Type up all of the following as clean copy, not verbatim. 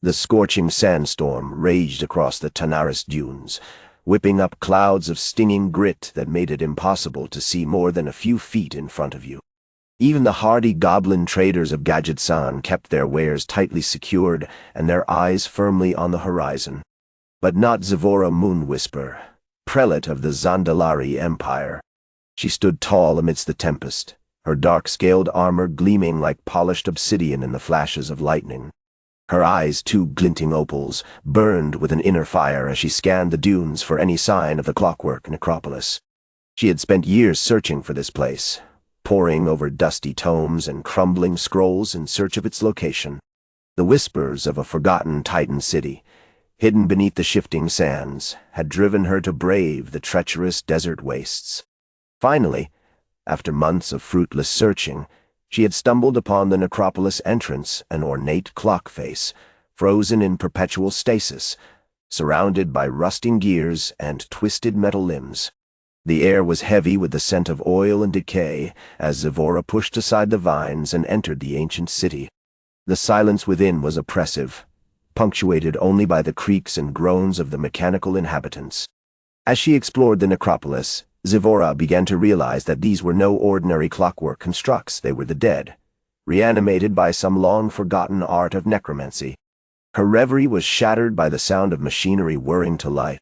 The scorching sandstorm raged across the Tanaris dunes, whipping up clouds of stinging grit that made it impossible to see more than a few feet in front of you. Even the hardy goblin traders of Gadgetzan kept their wares tightly secured and their eyes firmly on the horizon. But not Zivora Moonwhisper, prelate of the Zandalari Empire. She stood tall amidst the tempest, her dark-scaled armor gleaming like polished obsidian in the flashes of lightning. Her eyes, two glinting opals, burned with an inner fire as she scanned the dunes for any sign of the Clockwork Necropolis. She had spent years searching for this place, poring over dusty tomes and crumbling scrolls in search of its location. The whispers of a forgotten Titan city, hidden beneath the shifting sands, had driven her to brave the treacherous desert wastes. Finally, after months of fruitless searching, she had stumbled upon the necropolis entrance, an ornate clock face, frozen in perpetual stasis, surrounded by rusting gears and twisted metal limbs. The air was heavy with the scent of oil and decay as Zivora pushed aside the vines and entered the ancient city. The silence within was oppressive, punctuated only by the creaks and groans of the mechanical inhabitants. As she explored the necropolis, Zivora began to realize that these were no ordinary clockwork constructs. They were the dead, reanimated by some long-forgotten art of necromancy. Her reverie was shattered by the sound of machinery whirring to life.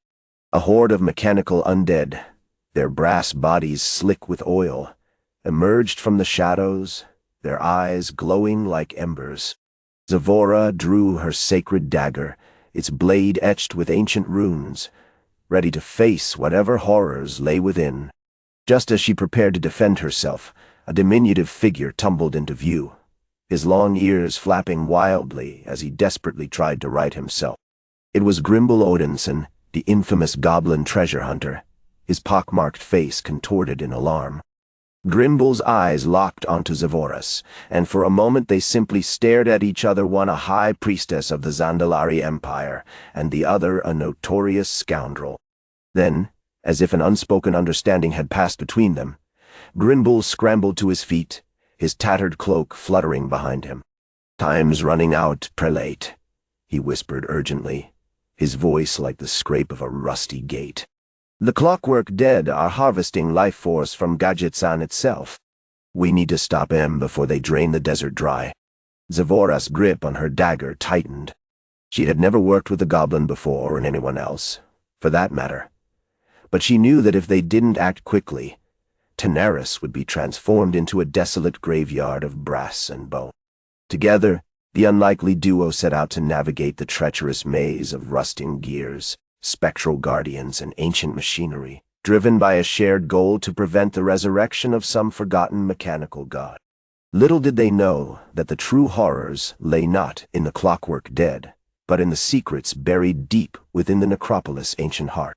A horde of mechanical undead, their brass bodies slick with oil, emerged from the shadows, their eyes glowing like embers. Zivora drew her sacred dagger, its blade etched with ancient runes, ready to face whatever horrors lay within. Just as she prepared to defend herself, a diminutive figure tumbled into view, his long ears flapping wildly as he desperately tried to right himself. It was Grimble Odinson, the infamous Goblin Treasure-Hunter, his pockmarked face contorted in alarm. Grimble's eyes locked onto Zivora's, and for a moment they simply stared at each other, one a high priestess of the Zandalari Empire, and the other a notorious scoundrel. Then, as if an unspoken understanding had passed between them, Grimble scrambled to his feet, his tattered cloak fluttering behind him. "Time's running out, Prelate," he whispered urgently, his voice like the scrape of a rusty gate. "The Clockwork Dead are harvesting life force from Gadgetzan itself. We need to stop them before they drain the desert dry." Zivora's grip on her dagger tightened. She had never worked with a goblin before, or anyone else, for that matter. But she knew that if they didn't act quickly, Tanaris would be transformed into a desolate graveyard of brass and bone. Together, the unlikely duo set out to navigate the treacherous maze of rusting gears, spectral guardians, and ancient machinery, driven by a shared goal to prevent the resurrection of some forgotten mechanical god. Little did they know that the true horrors lay not in the Clockwork Dead, but in the secrets buried deep within the necropolis' ancient heart.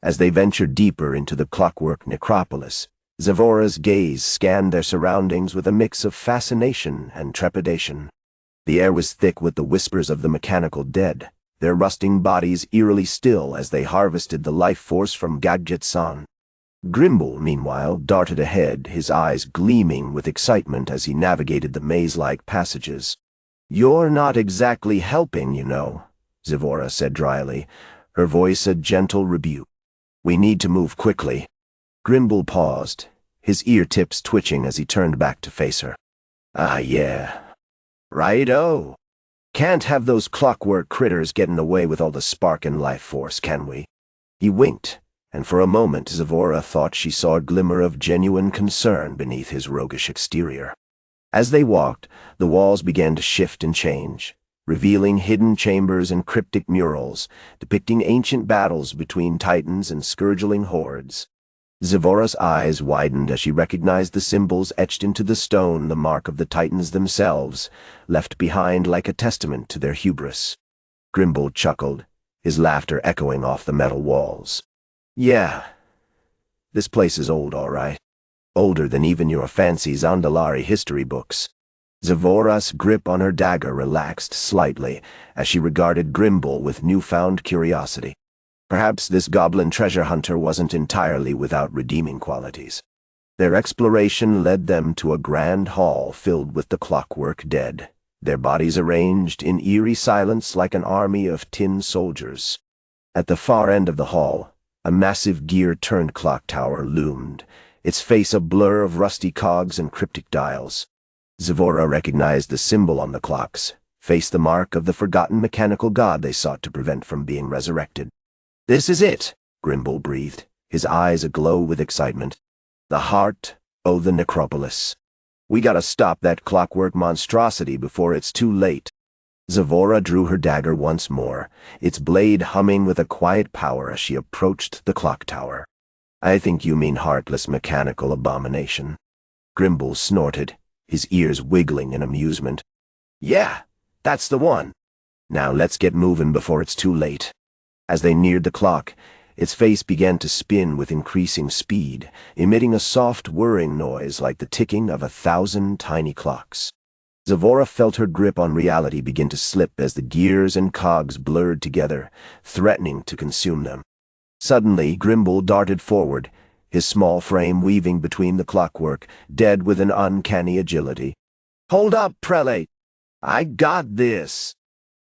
As they ventured deeper into the Clockwork Necropolis, Zivora's gaze scanned their surroundings with a mix of fascination and trepidation. The air was thick with the whispers of the mechanical dead, their rusting bodies eerily still as they harvested the life force from Gadgetzan. Grimble, meanwhile, darted ahead, his eyes gleaming with excitement as he navigated the maze-like passages. "You're not exactly helping, you know," Zivora said dryly, her voice a gentle rebuke. "We need to move quickly." Grimble paused, his ear tips twitching as he turned back to face her. "Ah, yeah. Right-o. Can't have those clockwork critters getting away with all the spark and life force, can we?" He winked, and for a moment Zivora thought she saw a glimmer of genuine concern beneath his roguish exterior. As they walked, the walls began to shift and change, revealing hidden chambers and cryptic murals, depicting ancient battles between titans and scourging hordes. Zivora's eyes widened as she recognized the symbols etched into the stone, the mark of the titans themselves, left behind like a testament to their hubris. Grimble chuckled, his laughter echoing off the metal walls. "Yeah, this place is old, all right. Older than even your fancy Zandalari history books." Zivora's grip on her dagger relaxed slightly as she regarded Grimble with newfound curiosity. Perhaps this Goblin Treasure-Hunter wasn't entirely without redeeming qualities. Their exploration led them to a grand hall filled with the Clockwork Dead, their bodies arranged in eerie silence like an army of tin soldiers. At the far end of the hall, a massive gear-turned clock tower loomed, its face a blur of rusty cogs and cryptic dials. Zivora recognized the symbol on the clocks, faced the mark of the forgotten mechanical god they sought to prevent from being resurrected. "This is it," Grimble breathed, his eyes aglow with excitement. "The heart of the necropolis. We gotta stop that clockwork monstrosity before it's too late." Zivora drew her dagger once more, its blade humming with a quiet power as she approached the clock tower. "I think you mean heartless mechanical abomination." Grimble snorted, his ears wiggling in amusement. "Yeah, that's the one. Now let's get moving before it's too late." As they neared the clock, its face began to spin with increasing speed, emitting a soft whirring noise like the ticking of 1,000 tiny clocks. Zivora felt her grip on reality begin to slip as the gears and cogs blurred together, threatening to consume them. Suddenly, Grimble darted forward, his small frame weaving between the clockwork, dead with an uncanny agility. "Hold up, Prelate! I got this!"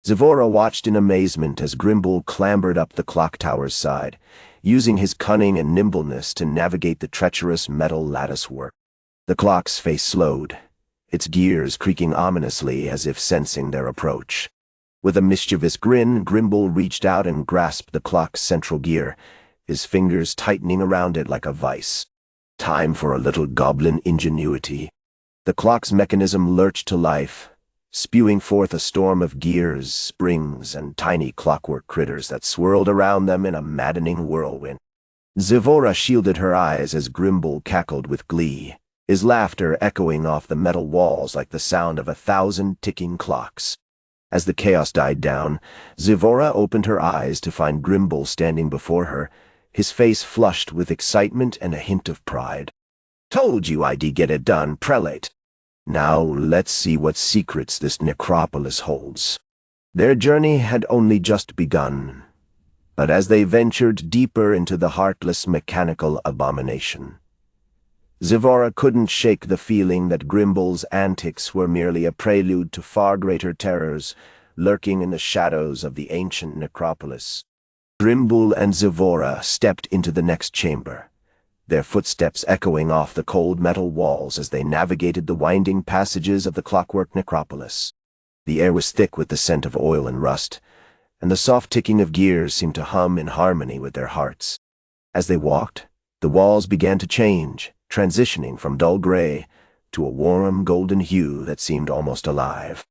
Zivora watched in amazement as Grimble clambered up the clock tower's side, using his cunning and nimbleness to navigate the treacherous metal latticework. The clock's face slowed, its gears creaking ominously as if sensing their approach. With a mischievous grin, Grimble reached out and grasped the clock's central gear, his fingers tightening around it like a vice. Time for a little goblin ingenuity. The clock's mechanism lurched to life, spewing forth a storm of gears, springs, and tiny clockwork critters that swirled around them in a maddening whirlwind. Zivora shielded her eyes as Grimble cackled with glee, his laughter echoing off the metal walls like the sound of 1,000 ticking clocks. As the chaos died down, Zivora opened her eyes to find Grimble standing before her, his face flushed with excitement and a hint of pride. "Told you I'd get it done, Prelate. Now let's see what secrets this necropolis holds." Their journey had only just begun, but as they ventured deeper into the heartless mechanical abomination, Zivora couldn't shake the feeling that Grimble's antics were merely a prelude to far greater terrors lurking in the shadows of the ancient necropolis. Grimble and Zivora stepped into the next chamber, their footsteps echoing off the cold metal walls as they navigated the winding passages of the Clockwork Necropolis. The air was thick with the scent of oil and rust, and the soft ticking of gears seemed to hum in harmony with their hearts. As they walked, the walls began to change, transitioning from dull gray to a warm golden hue that seemed almost alive.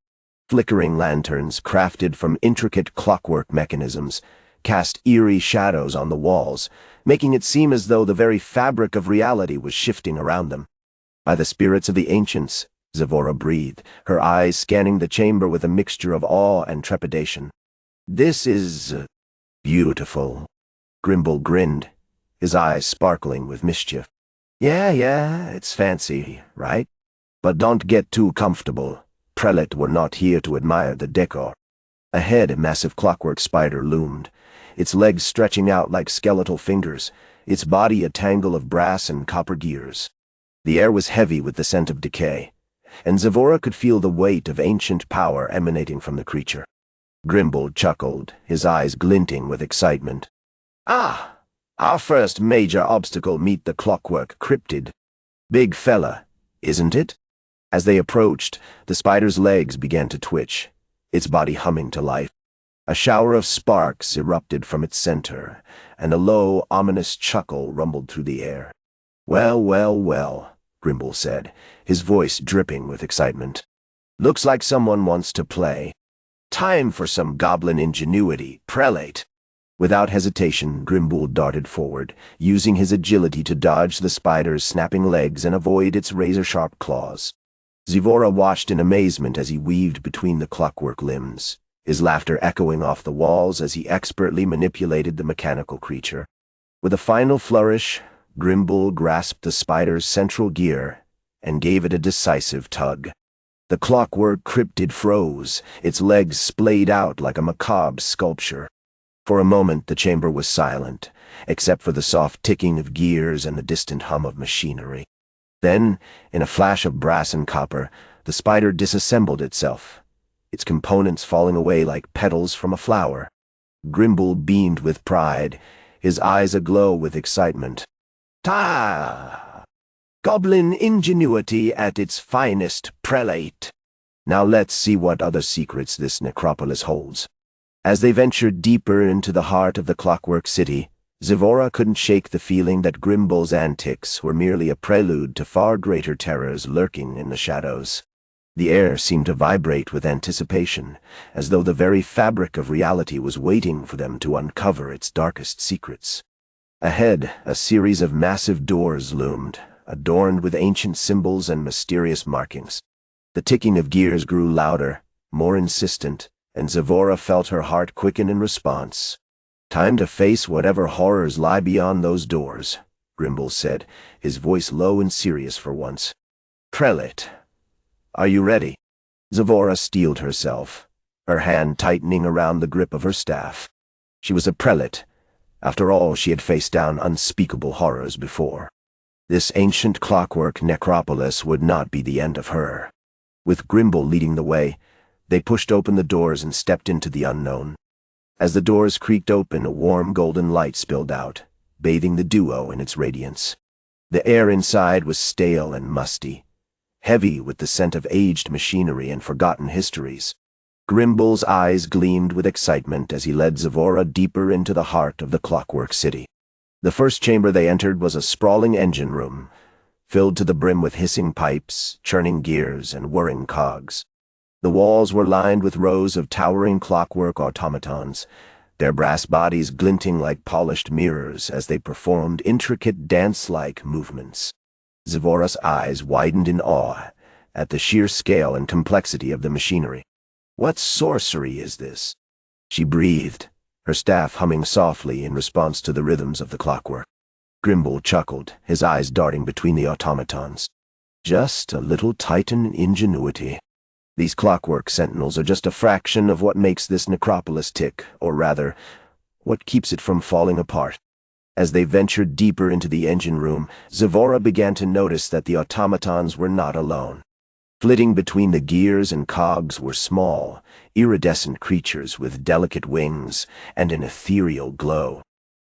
Flickering lanterns, crafted from intricate clockwork mechanisms, cast eerie shadows on the walls, making it seem as though the very fabric of reality was shifting around them. "By the spirits of the ancients," Zivora breathed, her eyes scanning the chamber with a mixture of awe and trepidation. "This is beautiful." Grimble grinned, his eyes sparkling with mischief. Yeah, it's fancy, right? But don't get too comfortable. Prelate were not here to admire the decor." Ahead, a massive clockwork spider loomed, its legs stretching out like skeletal fingers, its body a tangle of brass and copper gears. The air was heavy with the scent of decay, and Zivora could feel the weight of ancient power emanating from the creature. Grimble chuckled, his eyes glinting with excitement. "Ah! Our first major obstacle meet the clockwork cryptid. Big fella, isn't it?" As they approached, the spider's legs began to twitch, its body humming to life. A shower of sparks erupted from its center, and a low, ominous chuckle rumbled through the air. Well, Grimble said, his voice dripping with excitement. "Looks like someone wants to play. Time for some goblin ingenuity, Prelate." Without hesitation, Grimble darted forward, using his agility to dodge the spider's snapping legs and avoid its razor-sharp claws. Zivora watched in amazement as he weaved between the clockwork limbs, his laughter echoing off the walls as he expertly manipulated the mechanical creature. With a final flourish, Grimble grasped the spider's central gear and gave it a decisive tug. The clockwork cryptid froze, its legs splayed out like a macabre sculpture. For a moment the chamber was silent, except for the soft ticking of gears and the distant hum of machinery. Then, in a flash of brass and copper, the spider disassembled itself, its components falling away like petals from a flower. Grimble beamed with pride, his eyes aglow with excitement. "Ta! Goblin ingenuity at its finest, Prelate. Now let's see what other secrets this necropolis holds." As they ventured deeper into the heart of the Clockwork City, Zivora couldn't shake the feeling that Grimble's antics were merely a prelude to far greater terrors lurking in the shadows. The air seemed to vibrate with anticipation, as though the very fabric of reality was waiting for them to uncover its darkest secrets. Ahead, a series of massive doors loomed, adorned with ancient symbols and mysterious markings. The ticking of gears grew louder, more insistent, and Zivora felt her heart quicken in response. "Time to face whatever horrors lie beyond those doors," Grimble said, his voice low and serious for once. "Prelate, are you ready?" Zivora steeled herself, her hand tightening around the grip of her staff. She was a prelate. After all, she had faced down unspeakable horrors before. This ancient Clockwork Necropolis would not be the end of her. With Grimble leading the way, they pushed open the doors and stepped into the unknown. As the doors creaked open, a warm golden light spilled out, bathing the duo in its radiance. The air inside was stale and musty, heavy with the scent of aged machinery and forgotten histories. Grimble's eyes gleamed with excitement as he led Zivora deeper into the heart of the Clockwork City. The first chamber they entered was a sprawling engine room, filled to the brim with hissing pipes, churning gears, and whirring cogs. The walls were lined with rows of towering clockwork automatons, their brass bodies glinting like polished mirrors as they performed intricate dance-like movements. Zivora's eyes widened in awe at the sheer scale and complexity of the machinery. "What sorcery is this?" she breathed, her staff humming softly in response to the rhythms of the clockwork. Grimble chuckled, his eyes darting between the automatons. "Just a little Titan ingenuity. These clockwork sentinels are just a fraction of what makes this necropolis tick, or rather, what keeps it from falling apart." As they ventured deeper into the engine room, Zivora began to notice that the automatons were not alone. Flitting between the gears and cogs were small, iridescent creatures with delicate wings and an ethereal glow.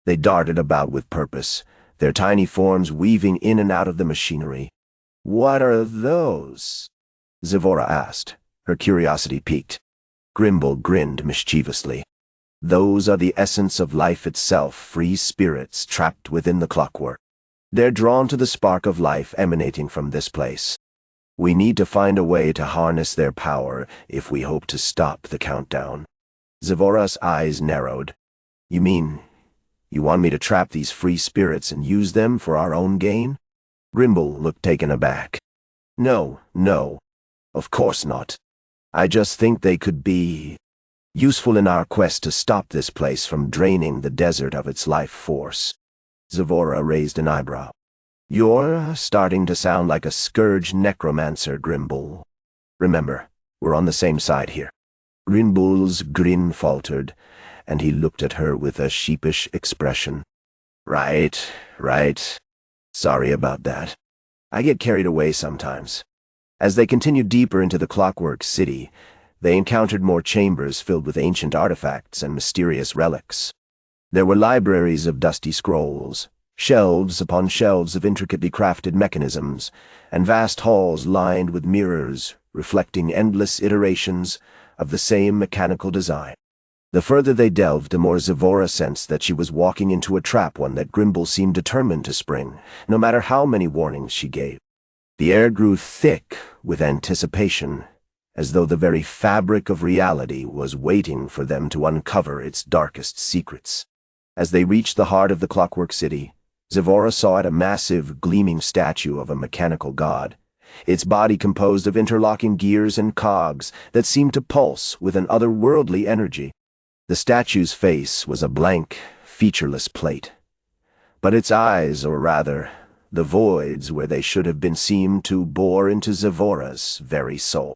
They darted about with purpose, their tiny forms weaving in and out of the machinery. "What are those?" Zivora asked, her curiosity piqued. Grimble grinned mischievously. "Those are the essence of life itself, free spirits trapped within the clockwork. They're drawn to the spark of life emanating from this place. We need to find a way to harness their power if we hope to stop the countdown." Zivora's eyes narrowed. "You mean, you want me to trap these free spirits and use them for our own gain?" Grimble looked taken aback. No, of course not. I just think they could be useful in our quest to stop this place from draining the desert of its life force." Zivora raised an eyebrow. "You're starting to sound like a Scourge necromancer, Grimble. Remember, we're on the same side here." Grimble's grin faltered, and he looked at her with a sheepish expression. Right. Sorry about that. I get carried away sometimes." As they continued deeper into the Clockwork City, they encountered more chambers filled with ancient artifacts and mysterious relics. There were libraries of dusty scrolls, shelves upon shelves of intricately crafted mechanisms, and vast halls lined with mirrors reflecting endless iterations of the same mechanical design. The further they delved, the more Zivora sensed that she was walking into a trap, one that Grimble seemed determined to spring, no matter how many warnings she gave. The air grew thick with anticipation, as though the very fabric of reality was waiting for them to uncover its darkest secrets. As they reached the heart of the Clockwork City, Zivora saw it a massive, gleaming statue of a mechanical god, its body composed of interlocking gears and cogs that seemed to pulse with an otherworldly energy. The statue's face was a blank, featureless plate, but its eyes, or rather, the voids where they should have been, seemed to bore into Zivora's very soul.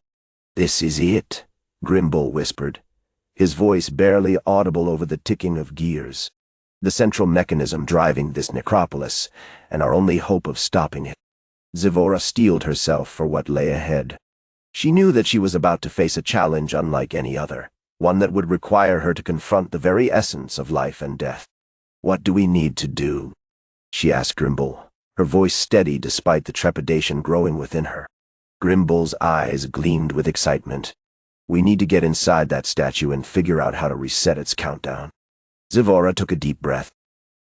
"This is it," Grimble whispered, his voice barely audible over the ticking of gears. "The central mechanism driving this necropolis, and our only hope of stopping it." Zivora steeled herself for what lay ahead. She knew that she was about to face a challenge unlike any other, one that would require her to confront the very essence of life and death. "What do we need to do?" she asked Grimble, her voice steady despite the trepidation growing within her. Grimble's eyes gleamed with excitement. "We need to get inside that statue and figure out how to reset its countdown." Zivora took a deep breath.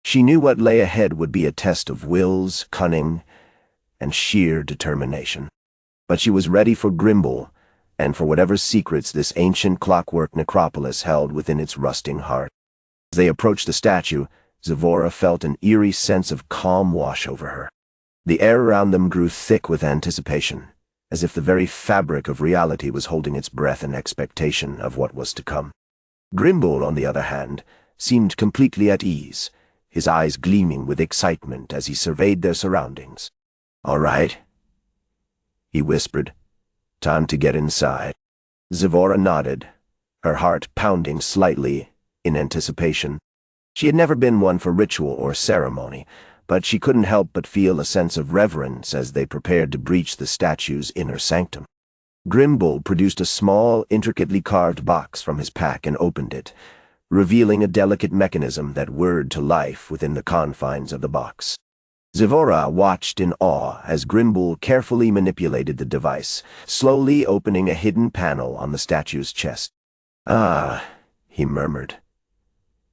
She knew what lay ahead would be a test of wills, cunning, and sheer determination. But she was ready for Grimble, and for whatever secrets this ancient Clockwork Necropolis held within its rusting heart. As they approached the statue, Zivora felt an eerie sense of calm wash over her. The air around them grew thick with anticipation, as if the very fabric of reality was holding its breath in expectation of what was to come. Grimble, on the other hand, seemed completely at ease, his eyes gleaming with excitement as he surveyed their surroundings. "All right," he whispered. "Time to get inside." Zivora nodded, her heart pounding slightly in anticipation. She had never been one for ritual or ceremony, but she couldn't help but feel a sense of reverence as they prepared to breach the statue's inner sanctum. Grimble produced a small, intricately carved box from his pack and opened it, revealing a delicate mechanism that whirred to life within the confines of the box. Zivora watched in awe as Grimble carefully manipulated the device, slowly opening a hidden panel on the statue's chest. "Ah," he murmured.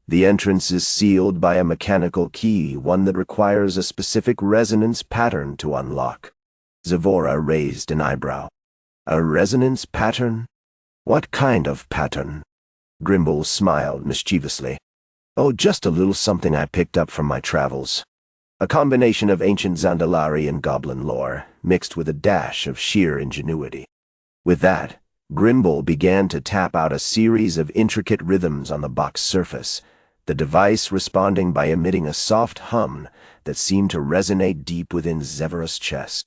"The entrance is sealed by a mechanical key, one that requires a specific resonance pattern to unlock." Zivora raised an eyebrow. "A resonance pattern? What kind of pattern?" Grimble smiled mischievously. "Oh, just a little something I picked up from my travels. A combination of ancient Zandalari and goblin lore, mixed with a dash of sheer ingenuity." With that, Grimble began to tap out a series of intricate rhythms on the box surface, the device responding by emitting a soft hum that seemed to resonate deep within Zivora's chest.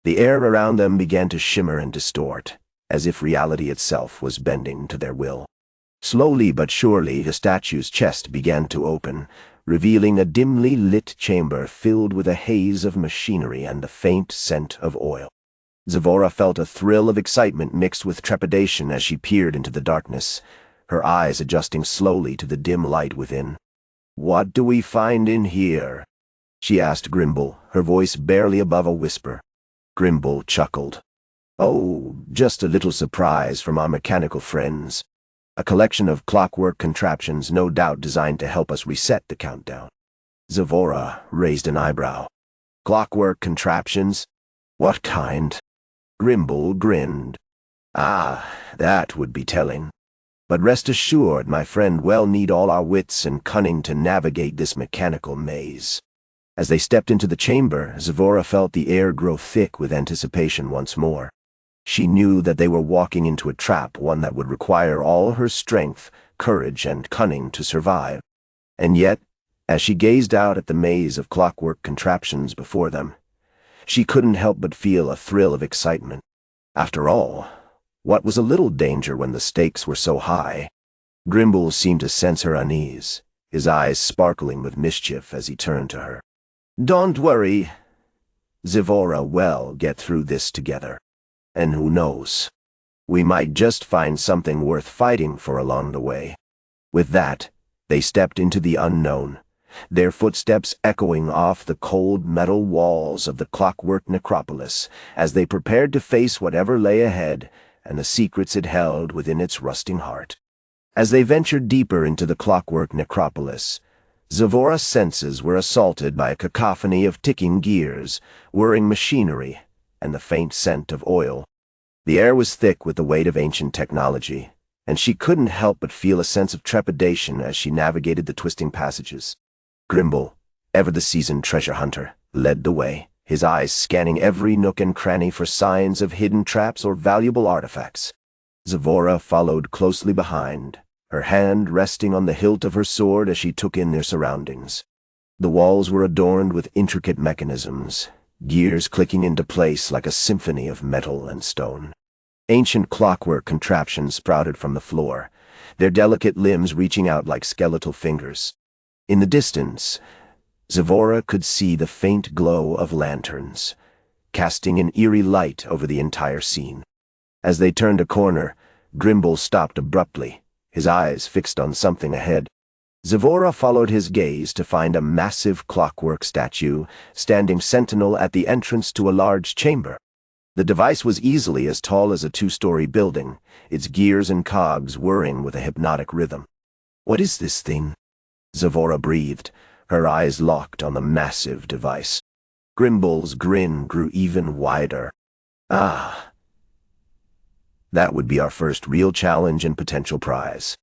The air around them began to shimmer and distort, as if reality itself was bending to their will. Slowly but surely, the statue's chest began to open, revealing a dimly lit chamber filled with a haze of machinery and the faint scent of oil. Zivora felt a thrill of excitement mixed with trepidation as she peered into the darkness, her eyes adjusting slowly to the dim light within. "What do we find in here?" she asked Grimble, her voice barely above a whisper. Grimble chuckled. "Oh, just a little surprise from our mechanical friends. A collection of clockwork contraptions, no doubt designed to help us reset the countdown." Zivora raised an eyebrow. "Clockwork contraptions? What kind?" Grimble grinned. "Ah, that would be telling. But rest assured, my friend will need all our wits and cunning to navigate this mechanical maze." As they stepped into the chamber, Zivora felt the air grow thick with anticipation once more. She knew that they were walking into a trap, one that would require all her strength, courage, and cunning to survive. And yet, as she gazed out at the maze of clockwork contraptions before them, she couldn't help but feel a thrill of excitement. After all, what was a little danger when the stakes were so high? Grimble seemed to sense her unease, his eyes sparkling with mischief as he turned to her. "Don't worry. Zivora will get through this together. And who knows? We might just find something worth fighting for along the way." With that, they stepped into the unknown, their footsteps echoing off the cold metal walls of the Clockwork Necropolis as they prepared to face whatever lay ahead and the secrets it held within its rusting heart. As they ventured deeper into the Clockwork Necropolis, Zivora's senses were assaulted by a cacophony of ticking gears, whirring machinery, and the faint scent of oil. The air was thick with the weight of ancient technology, and she couldn't help but feel a sense of trepidation as she navigated the twisting passages. Grimble, ever the seasoned treasure hunter, led the way, his eyes scanning every nook and cranny for signs of hidden traps or valuable artifacts. Zivora followed closely behind, her hand resting on the hilt of her sword as she took in their surroundings. The walls were adorned with intricate mechanisms, gears clicking into place like a symphony of metal and stone. Ancient clockwork contraptions sprouted from the floor, their delicate limbs reaching out like skeletal fingers. In the distance, Zivora could see the faint glow of lanterns, casting an eerie light over the entire scene. As they turned a corner, Grimble stopped abruptly, his eyes fixed on something ahead. Zavora followed his gaze to find a massive clockwork statue standing sentinel at the entrance to a large chamber. The device was easily as tall as a two-story building, its gears and cogs whirring with a hypnotic rhythm. "What is this thing?" Zavora breathed, her eyes locked on the massive device. Grimble's grin grew even wider. "Ah, that would be our first real challenge and potential prize.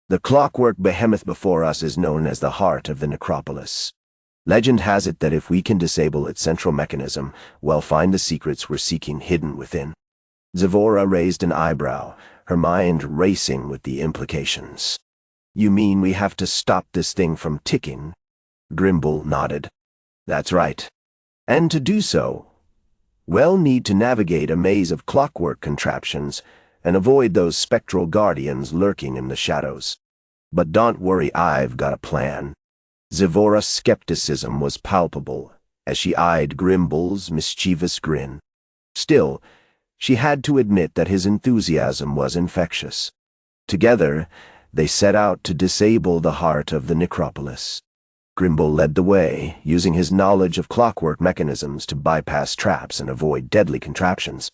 The clockwork behemoth before us is known as the heart of the necropolis. Legend has it that if we can disable its central mechanism, we'll find the secrets we're seeking hidden within." Zavora raised an eyebrow, her mind racing with the implications. "You mean we have to stop this thing from ticking?" Grimble nodded. "That's right. And to do so, we'll need to navigate a maze of clockwork contraptions and avoid those spectral guardians lurking in the shadows. But don't worry, I've got a plan." Zavora's skepticism was palpable as she eyed Grimble's mischievous grin. Still, she had to admit that his enthusiasm was infectious. Together, they set out to disable the heart of the necropolis. Grimble led the way, using his knowledge of clockwork mechanisms to bypass traps and avoid deadly contraptions.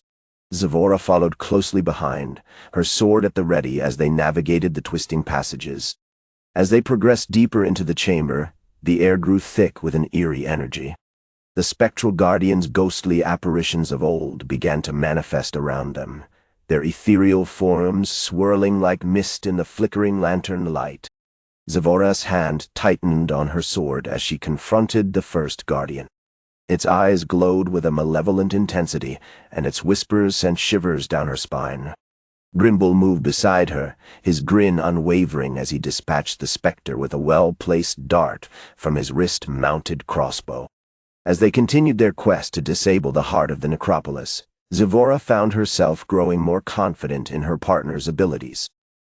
Zavora followed closely behind, her sword at the ready as they navigated the twisting passages. As they progressed deeper into the chamber, the air grew thick with an eerie energy. The spectral guardians' ghostly apparitions of old began to manifest around them, their ethereal forms swirling like mist in the flickering lantern light. Zavora's hand tightened on her sword as she confronted the first guardian. Its eyes glowed with a malevolent intensity, and its whispers sent shivers down her spine. Grimble moved beside her, his grin unwavering as he dispatched the spectre with a well-placed dart from his wrist-mounted crossbow. As they continued their quest to disable the heart of the necropolis, Zavora found herself growing more confident in her partner's abilities.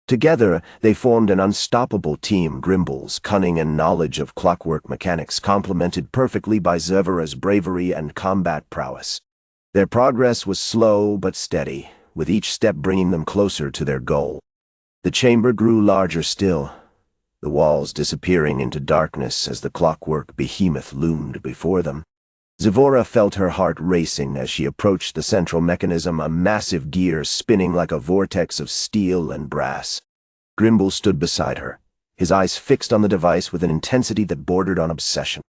Together, they formed an unstoppable team. Grimble's cunning and knowledge of clockwork mechanics complemented perfectly by Zavora's bravery and combat prowess. Their progress was slow but steady, with each step bringing them closer to their goal. The chamber grew larger still, the walls disappearing into darkness as the clockwork behemoth loomed before them. Zavora felt her heart racing as she approached the central mechanism, a massive gear spinning like a vortex of steel and brass. Grimble stood beside her, his eyes fixed on the device with an intensity that bordered on obsession.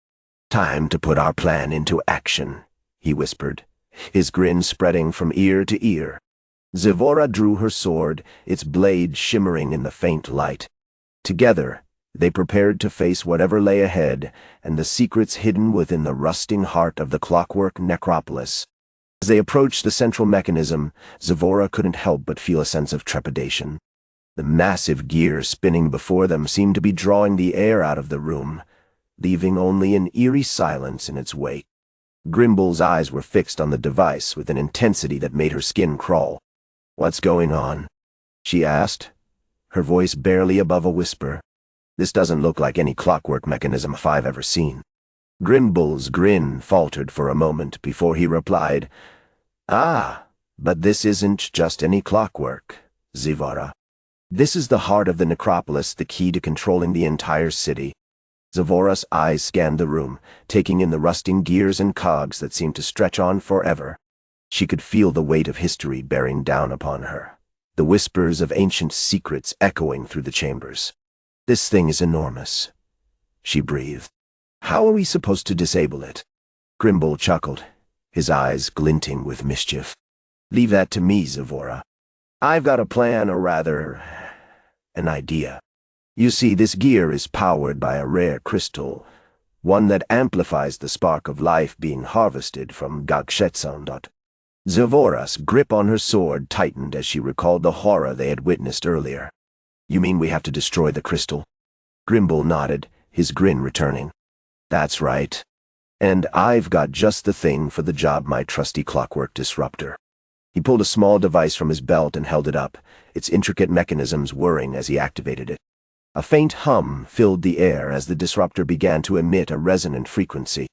"Time to put our plan into action," he whispered, his grin spreading from ear to ear. Zavora drew her sword, its blade shimmering in the faint light. Together, they prepared to face whatever lay ahead and the secrets hidden within the rusting heart of the Clockwork Necropolis. As they approached the central mechanism, Zavora couldn't help but feel a sense of trepidation. The massive gear spinning before them seemed to be drawing the air out of the room, leaving only an eerie silence in its wake. Grimble's eyes were fixed on the device with an intensity that made her skin crawl. "What's going on?" she asked, her voice barely above a whisper. "This doesn't look like any clockwork mechanism I've ever seen." Grimble's grin faltered for a moment before he replied, "Ah, but this isn't just any clockwork, Zavora. This is the heart of the necropolis, the key to controlling the entire city." Zavora's eyes scanned the room, taking in the rusting gears and cogs that seemed to stretch on forever. She could feel the weight of history bearing down upon her, the whispers of ancient secrets echoing through the chambers. "This thing is enormous," she breathed. "How are we supposed to disable it?" Grimble chuckled, his eyes glinting with mischief. "Leave that to me, Zavora. I've got a plan, or rather, an idea. You see, this gear is powered by a rare crystal, one that amplifies the spark of life being harvested from Gadgetzan. Zavora's grip on her sword tightened as she recalled the horror they had witnessed earlier. "You mean we have to destroy the crystal?" Grimble nodded, his grin returning. "That's right. And I've got just the thing for the job, my trusty clockwork disruptor." He pulled a small device from his belt and held it up, its intricate mechanisms whirring as he activated it. A faint hum filled the air as the disruptor began to emit a resonant frequency.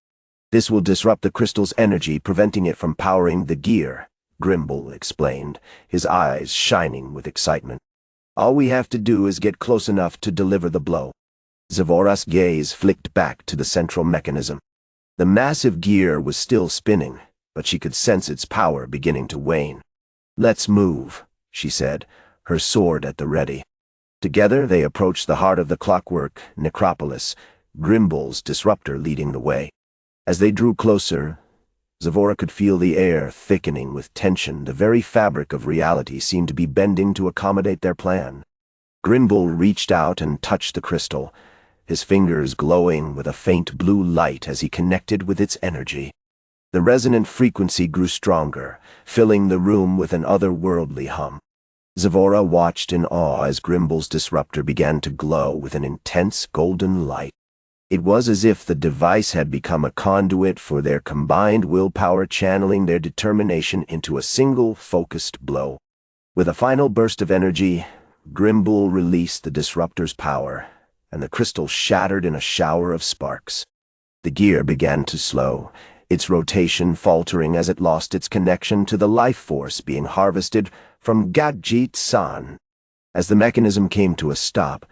"This will disrupt the crystal's energy, preventing it from powering the gear," Grimble explained, his eyes shining with excitement. "All we have to do is get close enough to deliver the blow." Zavora's gaze flicked back to the central mechanism. The massive gear was still spinning, but she could sense its power beginning to wane. "Let's move," she said, her sword at the ready. Together they approached the heart of the Clockwork Necropolis, Grimble's disruptor leading the way. As they drew closer, Zavora could feel the air thickening with tension. The very fabric of reality seemed to be bending to accommodate their plan. Grimble reached out and touched the crystal, his fingers glowing with a faint blue light as he connected with its energy. The resonant frequency grew stronger, filling the room with an otherworldly hum. Zavora watched in awe as Grimble's disruptor began to glow with an intense golden light. It was as if the device had become a conduit for their combined willpower, channeling their determination into a single focused blow. With a final burst of energy, Grimble released the disruptor's power, and the crystal shattered in a shower of sparks. The gear began to slow, its rotation faltering as it lost its connection to the life force being harvested from Gadgetzan. As the mechanism came to a stop,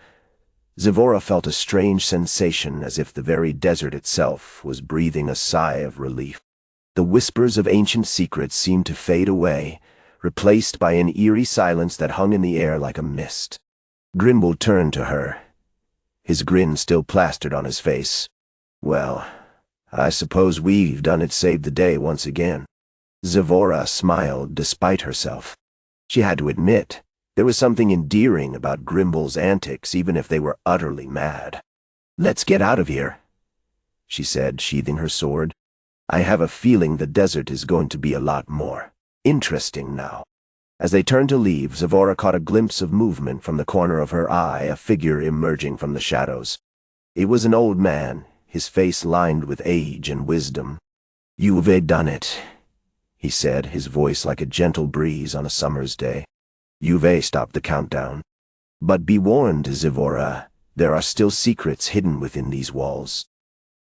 Zavora felt a strange sensation, as if the very desert itself was breathing a sigh of relief. The whispers of ancient secrets seemed to fade away, replaced by an eerie silence that hung in the air like a mist. Grimble turned to her, his grin still plastered on his face. "Well, I suppose we've done it, saved the day once again." Zavora smiled despite herself. She had to admit, there was something endearing about Grimble's antics, even if they were utterly mad. "Let's get out of here," she said, sheathing her sword. "I have a feeling the desert is going to be a lot more interesting now." As they turned to leave, Zavora caught a glimpse of movement from the corner of her eye, a figure emerging from the shadows. It was an old man, his face lined with age and wisdom. "You've done it," he said, his voice like a gentle breeze on a summer's day. "You've stopped the countdown. But be warned, Zavora, there are still secrets hidden within these walls.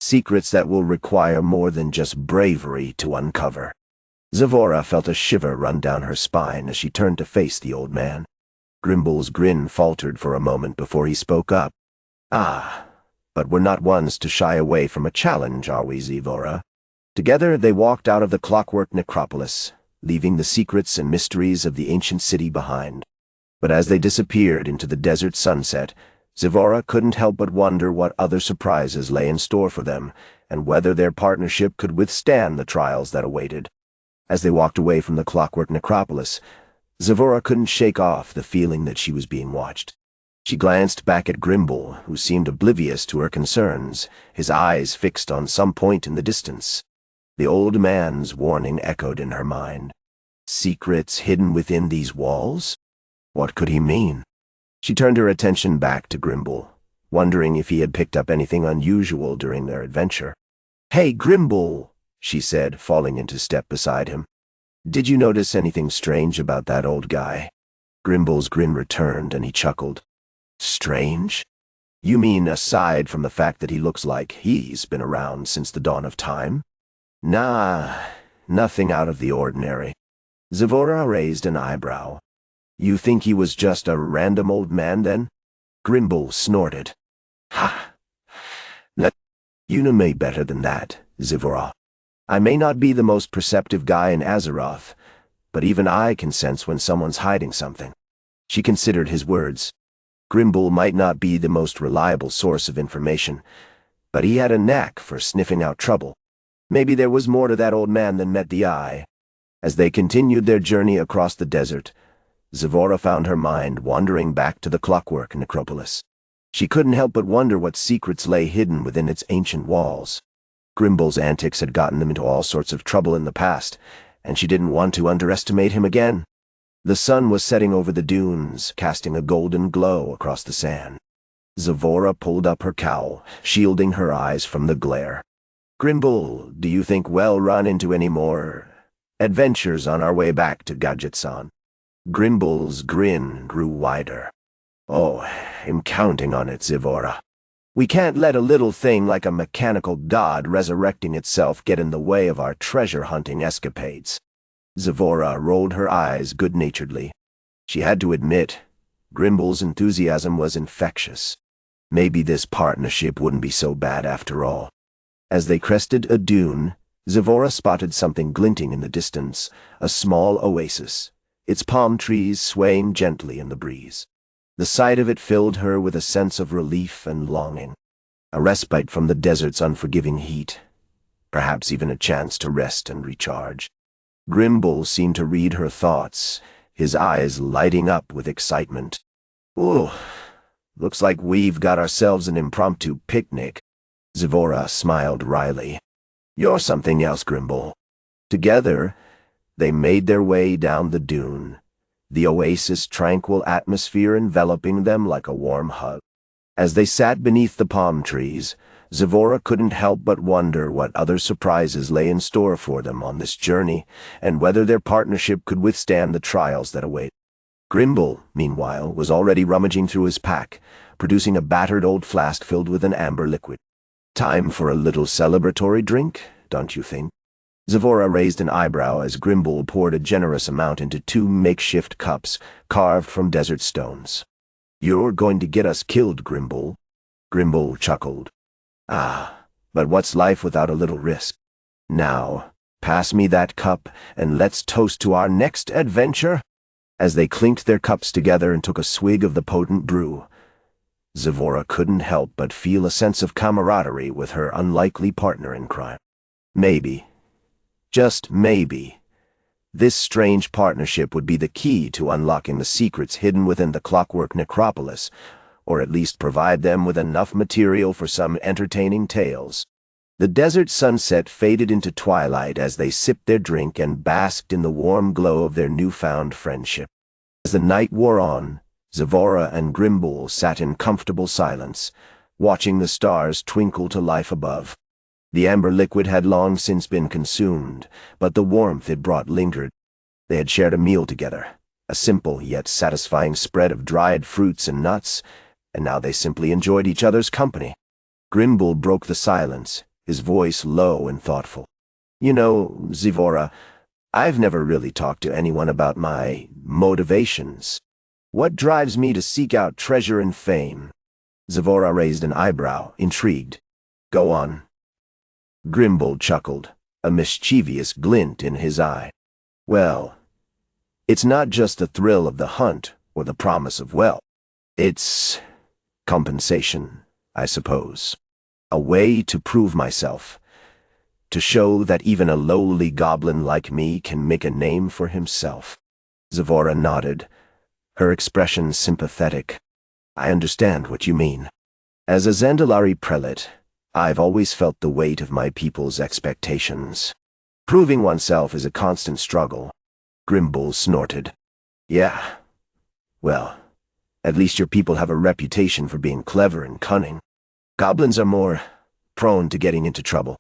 Secrets that will require more than just bravery to uncover." Zavora felt a shiver run down her spine as she turned to face the old man. Grimble's grin faltered for a moment before he spoke up. "Ah, but we're not ones to shy away from a challenge, are we, Zavora?" Together they walked out of the Clockwork Necropolis, leaving the secrets and mysteries of the ancient city behind. But as they disappeared into the desert sunset, Zavora couldn't help but wonder what other surprises lay in store for them, and whether their partnership could withstand the trials that awaited. As they walked away from the Clockwork Necropolis, Zavora couldn't shake off the feeling that she was being watched. She glanced back at Grimble, who seemed oblivious to her concerns, his eyes fixed on some point in the distance. The old man's warning echoed in her mind. Secrets hidden within these walls? What could he mean? She turned her attention back to Grimble, wondering if he had picked up anything unusual during their adventure. "Hey, Grimble," she said, falling into step beside him. "Did you notice anything strange about that old guy?" Grimble's grin returned, and he chuckled. "Strange? You mean aside from the fact that he looks like he's been around since the dawn of time?" "Nah, nothing out of the ordinary." Zavora raised an eyebrow. "You think he was just a random old man, then?" Grimble snorted. "Ha! You know me better than that, Zavora. I may not be the most perceptive guy in Azeroth, but even I can sense when someone's hiding something." She considered his words. Grimble might not be the most reliable source of information, but he had a knack for sniffing out trouble. Maybe there was more to that old man than met the eye. As they continued their journey across the desert, Zavora found her mind wandering back to the Clockwork Necropolis. She couldn't help but wonder what secrets lay hidden within its ancient walls. Grimble's antics had gotten them into all sorts of trouble in the past, and she didn't want to underestimate him again. The sun was setting over the dunes, casting a golden glow across the sand. Zavora pulled up her cowl, shielding her eyes from the glare. "Grimble, do you think we'll run into any more adventures on our way back to Gadgetzan?" Grimble's grin grew wider. "Oh, I'm counting on it, Zavora. We can't let a little thing like a mechanical god resurrecting itself get in the way of our treasure-hunting escapades." Zevora rolled her eyes good-naturedly. She had to admit, Grimble's enthusiasm was infectious. Maybe this partnership wouldn't be so bad after all. As they crested a dune, Zevora spotted something glinting in the distance, a small oasis, its palm trees swaying gently in the breeze. The sight of it filled her with a sense of relief and longing, a respite from the desert's unforgiving heat, perhaps even a chance to rest and recharge. Grimble seemed to read her thoughts, his eyes lighting up with excitement. "Ooh, looks like we've got ourselves an impromptu picnic." Zevora smiled wryly. "You're something else, Grimble." Together, they made their way down the dune, the oasis' tranquil atmosphere enveloping them like a warm hug. As they sat beneath the palm trees, Zevora couldn't help but wonder what other surprises lay in store for them on this journey, and whether their partnership could withstand the trials that await. Grimble, meanwhile, was already rummaging through his pack, producing a battered old flask filled with an amber liquid. "Time for a little celebratory drink, don't you think?" Zevora raised an eyebrow as Grimble poured a generous amount into 2 makeshift cups carved from desert stones. "You're going to get us killed, Grimble." Grimble chuckled. "Ah, but what's life without a little risk? Now, pass me that cup, and let's toast to our next adventure." As they clinked their cups together and took a swig of the potent brew, Zevora couldn't help but feel a sense of camaraderie with her unlikely partner in crime. Maybe, just maybe, this strange partnership would be the key to unlocking the secrets hidden within the Clockwork Necropolis, or at least provide them with enough material for some entertaining tales. The desert sunset faded into twilight as they sipped their drink and basked in the warm glow of their newfound friendship. As the night wore on, Zevora and Grimble sat in comfortable silence, watching the stars twinkle to life above. The amber liquid had long since been consumed, but the warmth it brought lingered. They had shared a meal together, a simple yet satisfying spread of dried fruits and nuts, and now they simply enjoyed each other's company. Grimble broke the silence, his voice low and thoughtful. "You know, Zevora, I've never really talked to anyone about my motivations. What drives me to seek out treasure and fame?" Zevora raised an eyebrow, intrigued. "Go on." Grimble chuckled, a mischievous glint in his eye. "Well, it's not just the thrill of the hunt or the promise of wealth. It's compensation, I suppose. A way to prove myself, to show that even a lowly goblin like me can make a name for himself." Zevora nodded, her expression sympathetic. "I understand what you mean. As a Zandalari Prelate, I've always felt the weight of my people's expectations. Proving oneself is a constant struggle." Grimble snorted. "Yeah, well, at least your people have a reputation for being clever and cunning. Goblins are more prone to getting into trouble."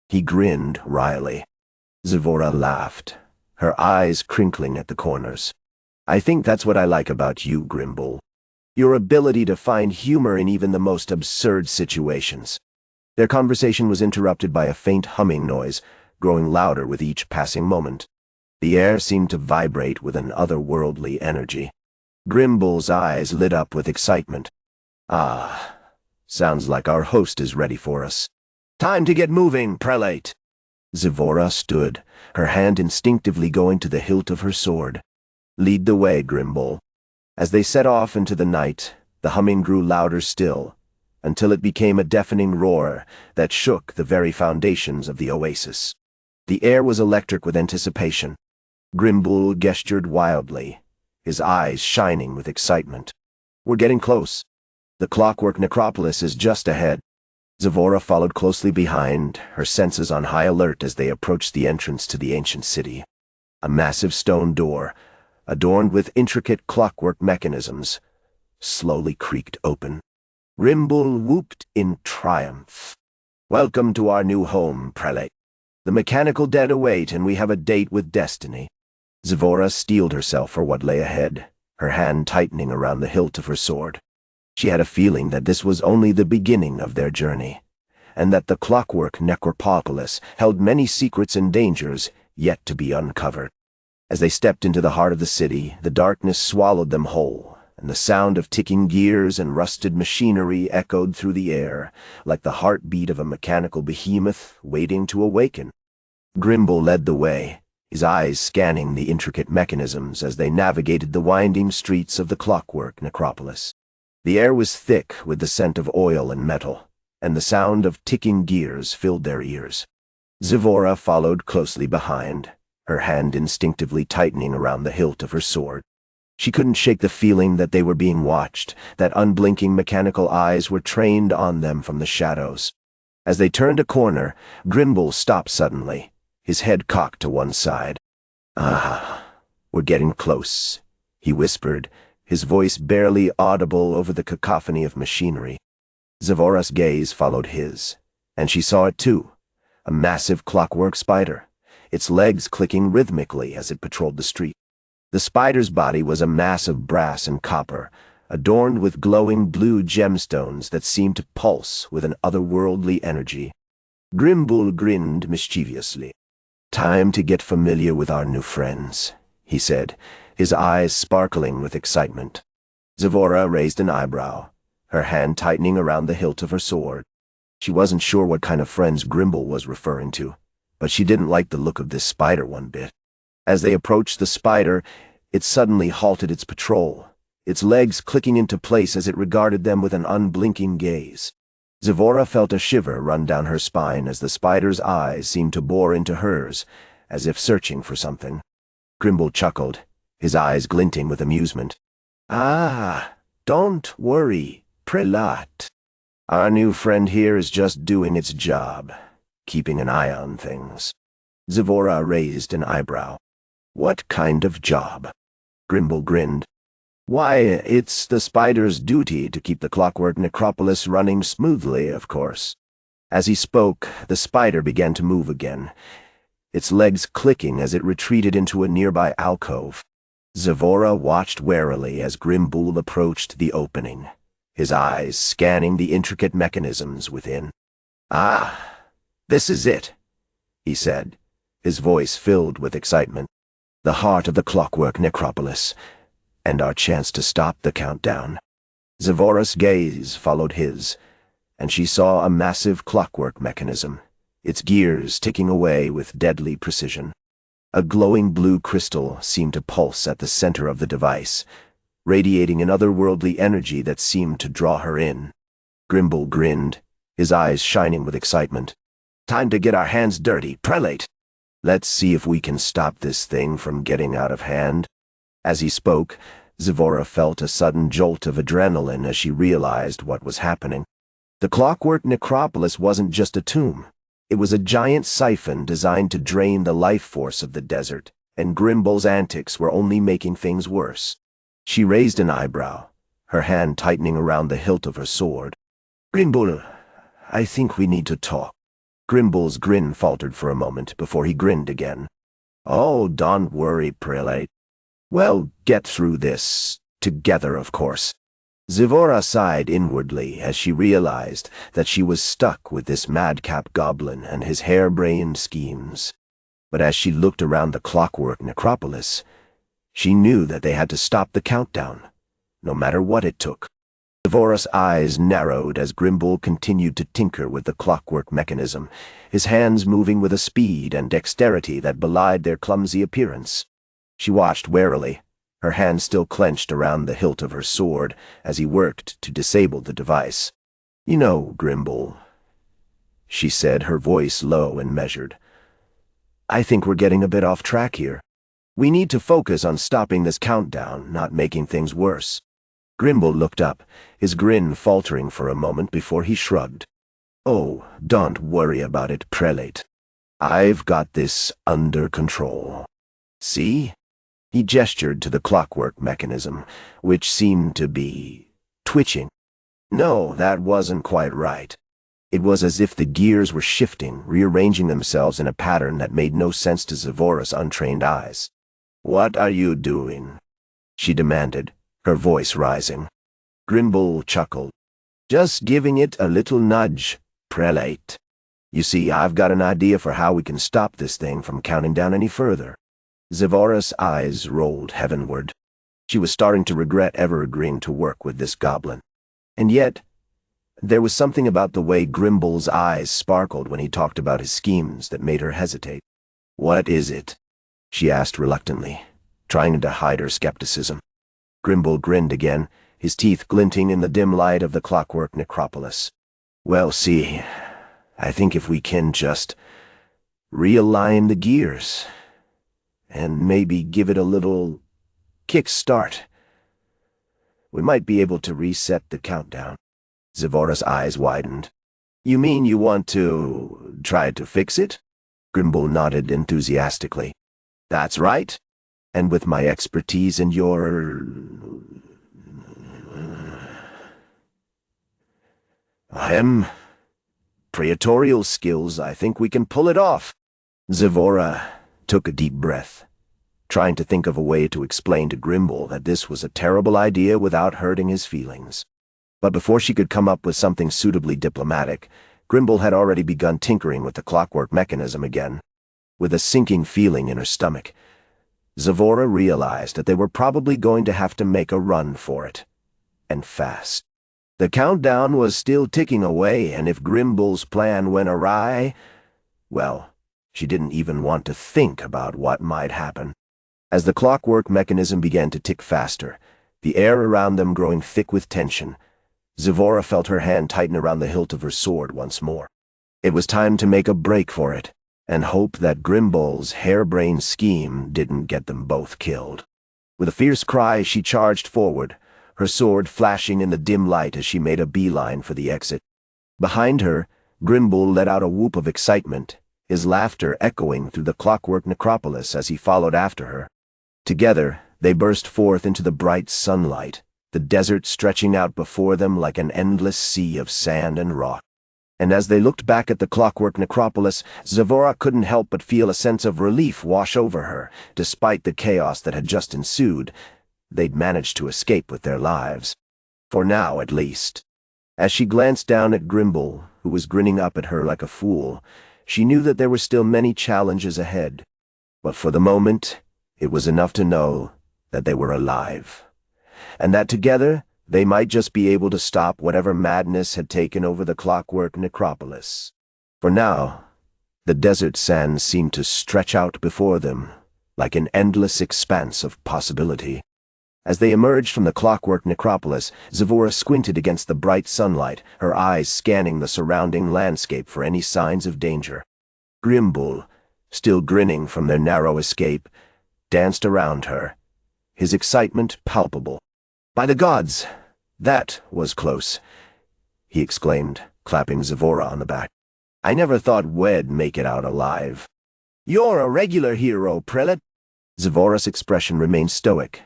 He grinned wryly. Zevora laughed, her eyes crinkling at the corners. "I think that's what I like about you, Grimble. Your ability to find humor in even the most absurd situations." Their conversation was interrupted by a faint humming noise, growing louder with each passing moment. The air seemed to vibrate with an otherworldly energy. Grimble's eyes lit up with excitement. "Ah, sounds like our host is ready for us. Time to get moving, Prelate." Zevora stood, her hand instinctively going to the hilt of her sword. "Lead the way, Grimble." As they set off into the night, the humming grew louder still, until it became a deafening roar that shook the very foundations of the oasis. The air was electric with anticipation. Grimble gestured wildly, his eyes shining with excitement. "We're getting close. The Clockwork Necropolis is just ahead." Zevora followed closely behind, her senses on high alert as they approached the entrance to the ancient city. A massive stone door, adorned with intricate clockwork mechanisms, slowly creaked open. Grimble whooped in triumph. "Welcome to our new home, Prelate. The mechanical dead await, and we have a date with destiny." Zevora steeled herself for what lay ahead, her hand tightening around the hilt of her sword. She had a feeling that this was only the beginning of their journey, and that the Clockwork Necropolis held many secrets and dangers yet to be uncovered. As they stepped into the heart of the city, the darkness swallowed them whole, and the sound of ticking gears and rusted machinery echoed through the air, like the heartbeat of a mechanical behemoth waiting to awaken. Grimble led the way, his eyes scanning the intricate mechanisms as they navigated the winding streets of the Clockwork Necropolis. The air was thick with the scent of oil and metal, and the sound of ticking gears filled their ears. Zivora followed closely behind, her hand instinctively tightening around the hilt of her sword. She couldn't shake the feeling that they were being watched, that unblinking mechanical eyes were trained on them from the shadows. As they turned a corner, Grimble stopped suddenly, his head cocked to one side. "Ah, we're getting close," he whispered, his voice barely audible over the cacophony of machinery. Zivora's gaze followed his, and she saw it too, a massive clockwork spider, its legs clicking rhythmically as it patrolled the street. The spider's body was a mass of brass and copper, adorned with glowing blue gemstones that seemed to pulse with an otherworldly energy. Grimble grinned mischievously. "Time to get familiar with our new friends," he said, his eyes sparkling with excitement. Zivora raised an eyebrow, her hand tightening around the hilt of her sword. She wasn't sure what kind of friends Grimble was referring to, but she didn't like the look of this spider one bit. As they approached the spider, it suddenly halted its patrol, its legs clicking into place as it regarded them with an unblinking gaze. Zivora felt a shiver run down her spine as the spider's eyes seemed to bore into hers, as if searching for something. Grimble chuckled, his eyes glinting with amusement. "Ah, don't worry, Prelate. Our new friend here is just doing its job, keeping an eye on things." Zivora raised an eyebrow. "What kind of job?" Grimble grinned. "Why, it's the spider's duty to keep the Clockwork Necropolis running smoothly, of course." As he spoke, the spider began to move again, its legs clicking as it retreated into a nearby alcove. Zivora watched warily as Grimble approached the opening, his eyes scanning the intricate mechanisms within. "Ah, this is it," he said, his voice filled with excitement. "The heart of the Clockwork Necropolis, and our chance to stop the countdown." Zivora's gaze followed his, and she saw a massive clockwork mechanism, its gears ticking away with deadly precision. A glowing blue crystal seemed to pulse at the center of the device, radiating an otherworldly energy that seemed to draw her in. Grimble grinned, his eyes shining with excitement. "Time to get our hands dirty, Prelate. Let's see if we can stop this thing from getting out of hand." As he spoke, Zivora felt a sudden jolt of adrenaline as she realized what was happening. The Clockwork Necropolis wasn't just a tomb. It was a giant siphon designed to drain the life force of the desert, and Grimble's antics were only making things worse. She raised an eyebrow, her hand tightening around the hilt of her sword. "Grimble, I think we need to talk." Grimble's grin faltered for a moment before he grinned again. "Oh, don't worry, Prelate. We'll get through this together, of course." Zivora sighed inwardly as she realized that she was stuck with this madcap goblin and his harebrained schemes. But as she looked around the Clockwork Necropolis, she knew that they had to stop the countdown, no matter what it took. Zivora's eyes narrowed as Grimble continued to tinker with the clockwork mechanism, his hands moving with a speed and dexterity that belied their clumsy appearance. She watched warily, her hand still clenched around the hilt of her sword as he worked to disable the device. "You know, Grimble," she said, her voice low and measured, "I think we're getting a bit off track here. We need to focus on stopping this countdown, not making things worse." Grimble looked up, his grin faltering for a moment before he shrugged. "Oh, don't worry about it, Prelate. I've got this under control. See?" He gestured to the clockwork mechanism, which seemed to be twitching. No, that wasn't quite right. It was as if the gears were shifting, rearranging themselves in a pattern that made no sense to Zivora's untrained eyes. "What are you doing?" she demanded, her voice rising. Grimble chuckled. "Just giving it a little nudge, Prelate. You see, I've got an idea for how we can stop this thing from counting down any further." Zavora's eyes rolled heavenward. She was starting to regret ever agreeing to work with this goblin. And yet, there was something about the way Grimble's eyes sparkled when he talked about his schemes that made her hesitate. "What is it?" she asked reluctantly, trying to hide her skepticism. Grimble grinned again, his teeth glinting in the dim light of the Clockwork Necropolis. "Well, see, I think if we can just realign the gears, and maybe give it a little kick-start, we might be able to reset the countdown." Zavora's eyes widened. "You mean you want to try to fix it?" Grimble nodded enthusiastically. "That's right. And with my expertise and your praetorial skills, I think we can pull it off." Zavora took a deep breath, trying to think of a way to explain to Grimble that this was a terrible idea without hurting his feelings. But before she could come up with something suitably diplomatic, Grimble had already begun tinkering with the clockwork mechanism again. With a sinking feeling in her stomach, Zavora realized that they were probably going to have to make a run for it. And fast. The countdown was still ticking away, and if Grimble's plan went awry, well, she didn't even want to think about what might happen. As the clockwork mechanism began to tick faster, the air around them growing thick with tension, Zavora felt her hand tighten around the hilt of her sword once more. It was time to make a break for it, and hope that Grimble's harebrained scheme didn't get them both killed. With a fierce cry, she charged forward, her sword flashing in the dim light as she made a beeline for the exit. Behind her, Grimble let out a whoop of excitement, his laughter echoing through the Clockwork Necropolis as he followed after her. Together, they burst forth into the bright sunlight, the desert stretching out before them like an endless sea of sand and rock. And as they looked back at the Clockwork Necropolis, Zavora couldn't help but feel a sense of relief wash over her. Despite the chaos that had just ensued, they'd managed to escape with their lives. For now, at least. As she glanced down at Grimble, who was grinning up at her like a fool, she knew that there were still many challenges ahead. But for the moment, it was enough to know that they were alive, and that together they might just be able to stop whatever madness had taken over the Clockwork Necropolis. For now, the desert sands seemed to stretch out before them like an endless expanse of possibility. As they emerged from the Clockwork Necropolis, Zavora squinted against the bright sunlight, her eyes scanning the surrounding landscape for any signs of danger. Grimble, still grinning from their narrow escape, danced around her, his excitement palpable. "By the gods, that was close," he exclaimed, clapping Zavora on the back. "I never thought we'd make it out alive." "You're a regular hero, Prelate." Zavora's expression remained stoic,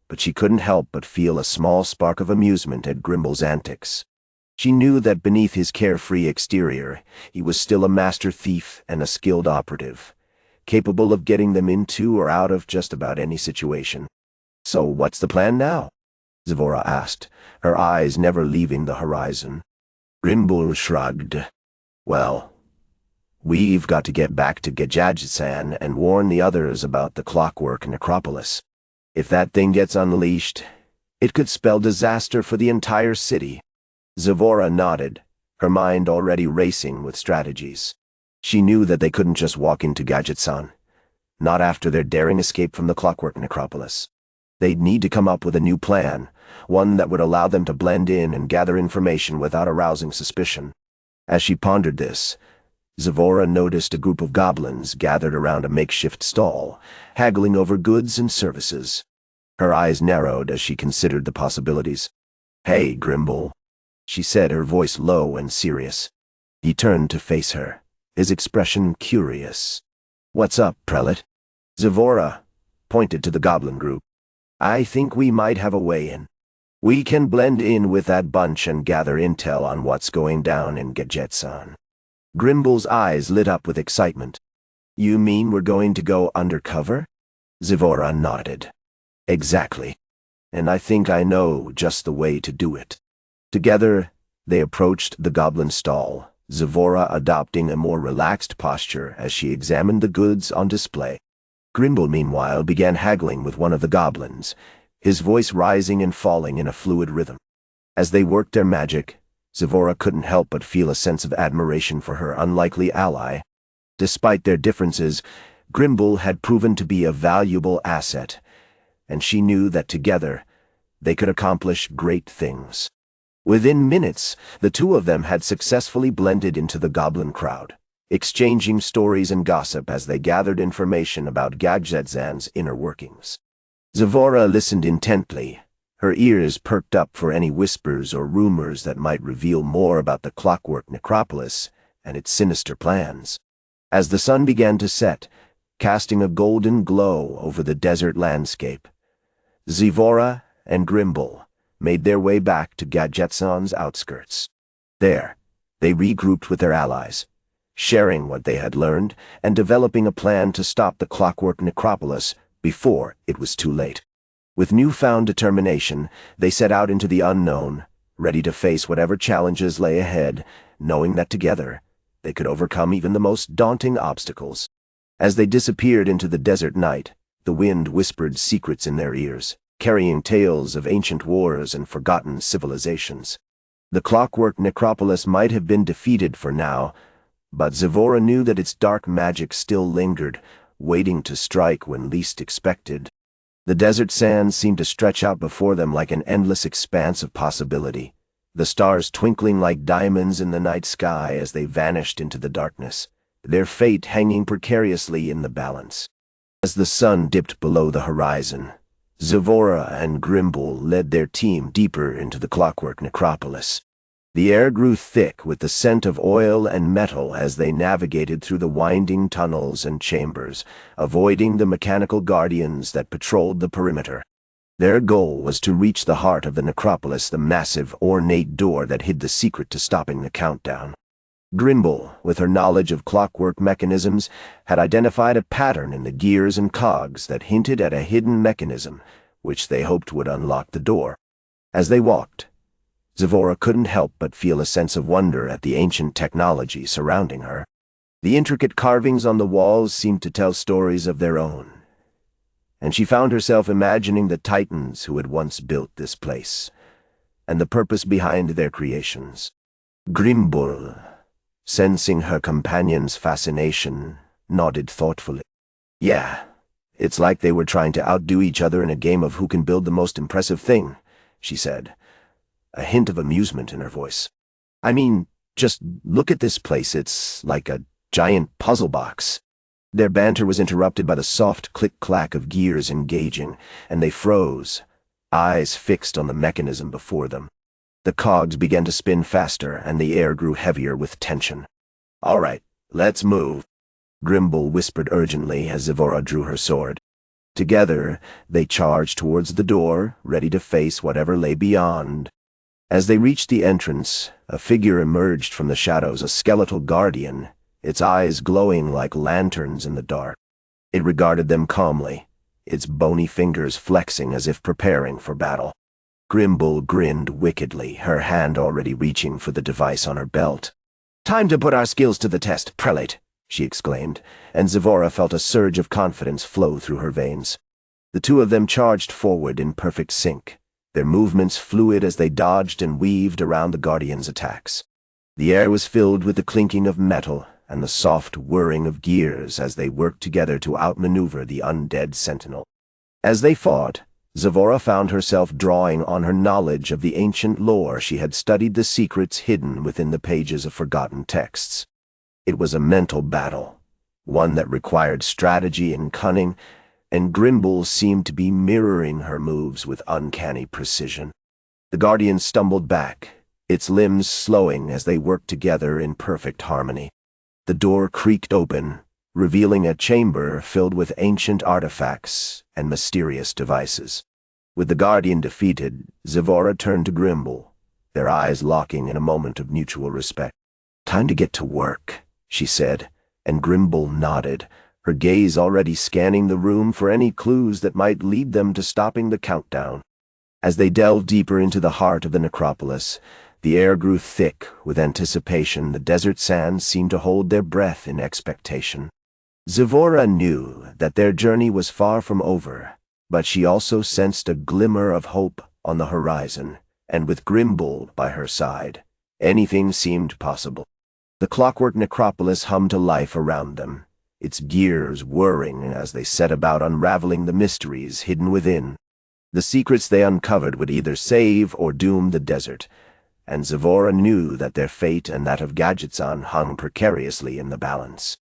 but she couldn't help but feel a small spark of amusement at Grimble's antics. She knew that beneath his carefree exterior, he was still a master thief and a skilled operative, capable of getting them into or out of just about any situation. "So what's the plan now?" Zavora asked, her eyes never leaving the horizon. Grimble shrugged. "Well, we've got to get back to Gadgetzan and warn the others about the Clockwork Necropolis. If that thing gets unleashed, it could spell disaster for the entire city." Zavora nodded, her mind already racing with strategies. She knew that they couldn't just walk into Gadgetzan, not after their daring escape from the Clockwork Necropolis. They'd need to come up with a new plan, one that would allow them to blend in and gather information without arousing suspicion. As she pondered this, Zavora noticed a group of goblins gathered around a makeshift stall, haggling over goods and services. Her eyes narrowed as she considered the possibilities. "Hey, Grimble," she said, her voice low and serious. He turned to face her, his expression curious. "What's up, Prelate?" Zavora pointed to the goblin group. "I think we might have a way in. We can blend in with that bunch and gather intel on what's going down in Gadgetzan." Grimble's eyes lit up with excitement. "You mean we're going to go undercover?" Zavora nodded. "Exactly. And I think I know just the way to do it." Together, they approached the goblin stall, Zavora adopting a more relaxed posture as she examined the goods on display. Grimble, meanwhile, began haggling with one of the goblins, his voice rising and falling in a fluid rhythm. As they worked their magic, Zivora couldn't help but feel a sense of admiration for her unlikely ally. Despite their differences, Grimble had proven to be a valuable asset, and she knew that together they could accomplish great things. Within minutes, the two of them had successfully blended into the goblin crowd, exchanging stories and gossip as they gathered information about Gadgetzan's inner workings. Zivora listened intently, her ears perked up for any whispers or rumors that might reveal more about the Clockwork Necropolis and its sinister plans. As the sun began to set, casting a golden glow over the desert landscape, Zivora and Grimble made their way back to Gadgetzan's outskirts. There, they regrouped with their allies, sharing what they had learned and developing a plan to stop the Clockwork Necropolis before it was too late. With newfound determination, they set out into the unknown, ready to face whatever challenges lay ahead, knowing that together they could overcome even the most daunting obstacles. As they disappeared into the desert night, the wind whispered secrets in their ears, carrying tales of ancient wars and forgotten civilizations. The Clockwork Necropolis might have been defeated for now, but Zivora knew that its dark magic still lingered, waiting to strike when least expected. The desert sands seemed to stretch out before them like an endless expanse of possibility, the stars twinkling like diamonds in the night sky as they vanished into the darkness, their fate hanging precariously in the balance. As the sun dipped below the horizon, Zivora and Grimble led their team deeper into the Clockwork Necropolis. The air grew thick with the scent of oil and metal as they navigated through the winding tunnels and chambers, avoiding the mechanical guardians that patrolled the perimeter. Their goal was to reach the heart of the necropolis, the massive, ornate door that hid the secret to stopping the countdown. Grimble, with her knowledge of clockwork mechanisms, had identified a pattern in the gears and cogs that hinted at a hidden mechanism, which they hoped would unlock the door. As they walked, Zivora couldn't help but feel a sense of wonder at the ancient technology surrounding her. The intricate carvings on the walls seemed to tell stories of their own, and she found herself imagining the titans who had once built this place, and the purpose behind their creations. Grimble, sensing her companion's fascination, nodded thoughtfully. "Yeah, it's like they were trying to outdo each other in a game of who can build the most impressive thing," she said, a hint of amusement in her voice. "I mean, just look at this place. It's like a giant puzzle box." Their banter was interrupted by the soft click-clack of gears engaging, and they froze, eyes fixed on the mechanism before them. The cogs began to spin faster, and the air grew heavier with tension. "All right, let's move," Grimble whispered urgently as Zivora drew her sword. Together, they charged towards the door, ready to face whatever lay beyond. As they reached the entrance, a figure emerged from the shadows, a skeletal guardian, its eyes glowing like lanterns in the dark. It regarded them calmly, its bony fingers flexing as if preparing for battle. Grimble grinned wickedly, her hand already reaching for the device on her belt. "Time to put our skills to the test, Prelate," she exclaimed, and Zivora felt a surge of confidence flow through her veins. The two of them charged forward in perfect sync, their movements fluid as they dodged and weaved around the Guardian's attacks. The air was filled with the clinking of metal and the soft whirring of gears as they worked together to outmaneuver the undead sentinel. As they fought, Zivora found herself drawing on her knowledge of the ancient lore. She had studied the secrets hidden within the pages of forgotten texts. It was a mental battle, one that required strategy and cunning, and Grimble seemed to be mirroring her moves with uncanny precision. The Guardian stumbled back, its limbs slowing as they worked together in perfect harmony. The door creaked open, revealing a chamber filled with ancient artifacts and mysterious devices. With the Guardian defeated, Zivora turned to Grimble, their eyes locking in a moment of mutual respect. "Time to get to work," she said, and Grimble nodded, her gaze already scanning the room for any clues that might lead them to stopping the countdown. As they delved deeper into the heart of the necropolis, the air grew thick with anticipation. The desert sands seemed to hold their breath in expectation. Zivora knew that their journey was far from over, but she also sensed a glimmer of hope on the horizon, and with Grimbull by her side, anything seemed possible. The Clockwork Necropolis hummed to life around them, its gears whirring as they set about unraveling the mysteries hidden within. The secrets they uncovered would either save or doom the desert, and Zivora knew that their fate and that of Gadgetzan hung precariously in the balance.